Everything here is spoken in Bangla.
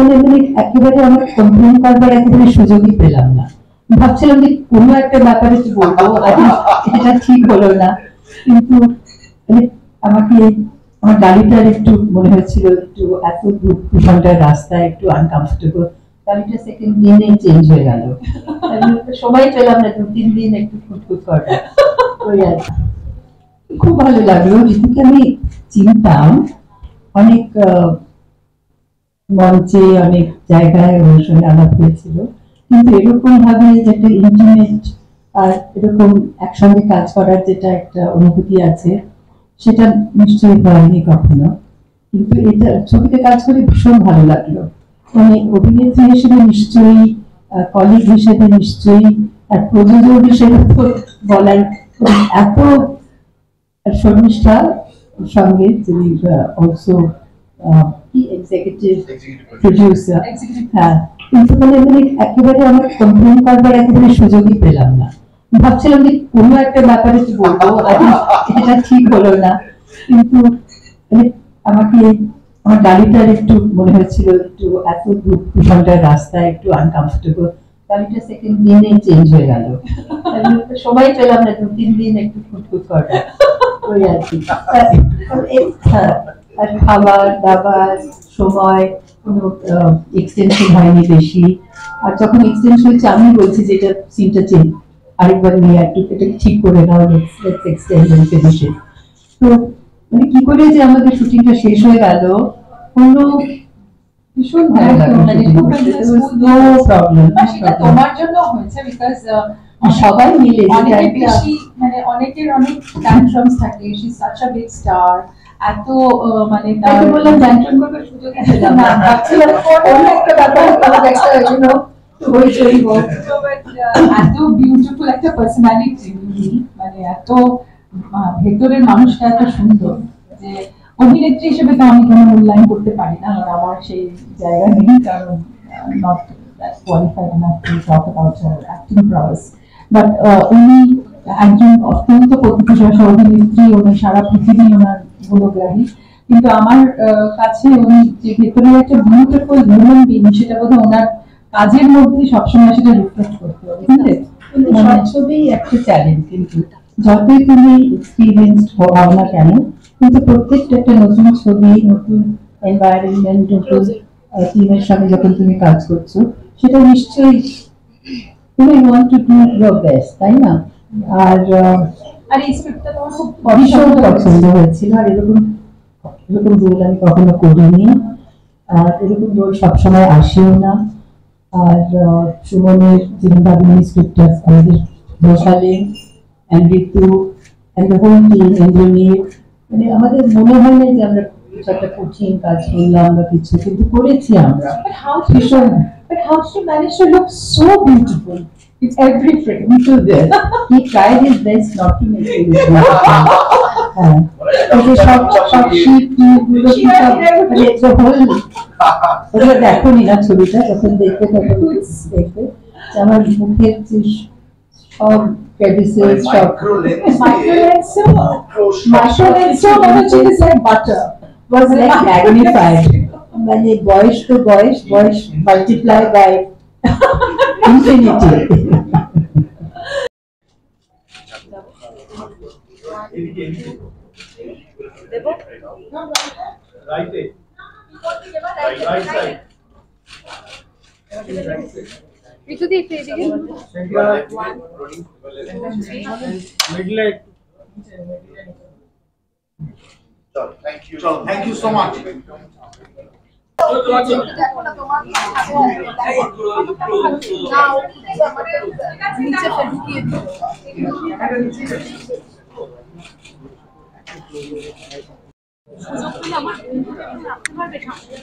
মানে একেবারে আমার কমপ্লেন করবার একেবারে সুযোগই পেলাম না। ভাবছিলাম যে কোনো একটা ব্যাপারে কি বলবো, এটা ঠিক হলো না। কিন্তু মানে আমাকে আমার গাড়িটার একটু মনে হয়েছিল একটু এত 2 ঘন্টার রাস্তা একটু আনকমফোর্টেবল, গাড়িটা সেকেন্ড দিনে চেঞ্জ হয়ে গেল। সময় পেলাম না 2-3 দিন একটু খুঁতখুত করা। ওই আর খুব ভালো লাগলো। ঋতুকে আমি চিনতাম, অনেক মঞ্চে অনেক জায়গায় ওর সঙ্গে আলাপ হয়েছিল, কিন্তু এরকম ভাবে যেটা ইন্টিমেট আর এরকম একসঙ্গে কাজ করার যেটা একটা অনুভূতি আছে সেটা নিশ্চয়ই হয়নি কখনো। কিন্তু এটা ছবিতে কাজ করে ভীষণ ভালো লাগলো। মানে অভিনেত্রী হিসেবে নিশ্চয়ই, কলিগ হিসেবে নিশ্চয়ই, আর প্রযোজক হিসেবে তো বলার এত শর্মিষ্ঠা সঙ্গে, যিনি অলসো এক্সিকিউটিভ প্রডিউসার। হ্যাঁ, কিন্তু মানে একেবারে আমার কমপ্লেন করবার একেবারে সুযোগই পেলাম না। ভাবছিলাম যে কোনো একটা ব্যাপারে কি বলবো, এটা ঠিক হলো না। কিন্তু মানে আমাকে আমার গাড়িটার একটু মনে হয়েছিল একটু এত 2 ঘন্টার রাস্তা একটু আনকমফোর্টেবল, গাড়িটা সেকেন্ড দিনে চেঞ্জ হয়ে গেল। সময় পেলাম না 2-3 দিন একটু খুঁতখুত করা। ওই আর কি। আর খাবার দাবার সময় কোনো এক্সটেনশন হয়নি বেশি। আর যখন এক্সটেন্ড হয়েছে আমি বলছি যে এটা সিনটা চেঞ্জ, আরেকবার নিয়ে একটু এটা ঠিক করে নাও, let's extend and finish it. তো মানে কি করে যে আমাদের শুটিংটা শেষ হয়ে গেল, কোনো ভীষণ ভালো লাগলো। No problem. তোমার জন্য হয়েছে বিকজ সবাই মিলে অনেক বেশি, মানে অনেকের অনেক ট্যান্ট্রামস থাকে, she is such a big star. এত মানে তাকে বললাম ট্যান্ট্রাম করবার সুযোগই পেলাম না। ভাবছিলাম অন্য একটা ব্যাপারে তোমার একটা হইচই হোক। এত বিউটিফুল একটা পার্সোনালিটি, মানে এত ভেতরের মানুষটা এত সুন্দর যে অভিনেত্রী হিসেবে তো আমি কোনো মূল্যায়ন করতে পারি না, কারণ আমার সেই জায়গা নেই, কারণ not qualified enough to talk about her acting process. But উনি একজন অত্যন্ত প্রতিভাশালী অভিনেত্রী, উনি সারা পৃথিবী ওনার গুণগ্রাহী। কিন্তু আমার কাছে উনি যে ভেতরের একটা বিউটিফুল হিউম্যান বিং, সেটা বোধহয় ওনার কাজের মধ্যে সবসময় সেটা রিফ্লেক্ট করতে হবে। ছবি একটা চ্যালেঞ্জ, কিন্তু যতই তুমি এক্সপিরিয়েন্সড হও না কেন, কিন্তু প্রত্যেকটা একটা নতুন ছবি, নতুন এনভায়রনমেন্ট, নতুন টিমের সঙ্গে যখন তুমি কাজ করছো, সেটা নিশ্চয়ই তুমি want to do your best, তাই না? আর এই স্ক্রিপ্টটা তোমার খুব ভীষণ পছন্দ হয়েছিল। আর এরকম এরকম রোল আমি কখনো করিনি, আর এরকম রোল সবসময় আসেও না। আর সুমনের যেভাবে স্ক্রিপ্টটা আমাদের বসালেন, ঋতু and the whole team, Indranil, মানে আমাদের মনে হয় না যে আমরা একটা কঠিন কাজ করলাম বা কিছু, কিন্তু করেছি আমরা। ভীষণ। But how did you manage to look so beautiful in every frame? He tried his best not to make it look beautiful. হ্যাঁ, সব শীত গুলো মানে ওগুলো দেখোনি না ছবিটা, যখন দেখবে তখন দেখবে আমার মুখের যে সব crevices, সব micro-lenso is like butter. was like magnified. মানে বয়স তো বয়স multiply by infinity. Right side. Ritu di eদিকে Middle. Thank you so much. দেখো না তোমার নিচে ঢুকিয়ে দিও। সুযোগ পেলে আমার রাখতে পারবে সামনে।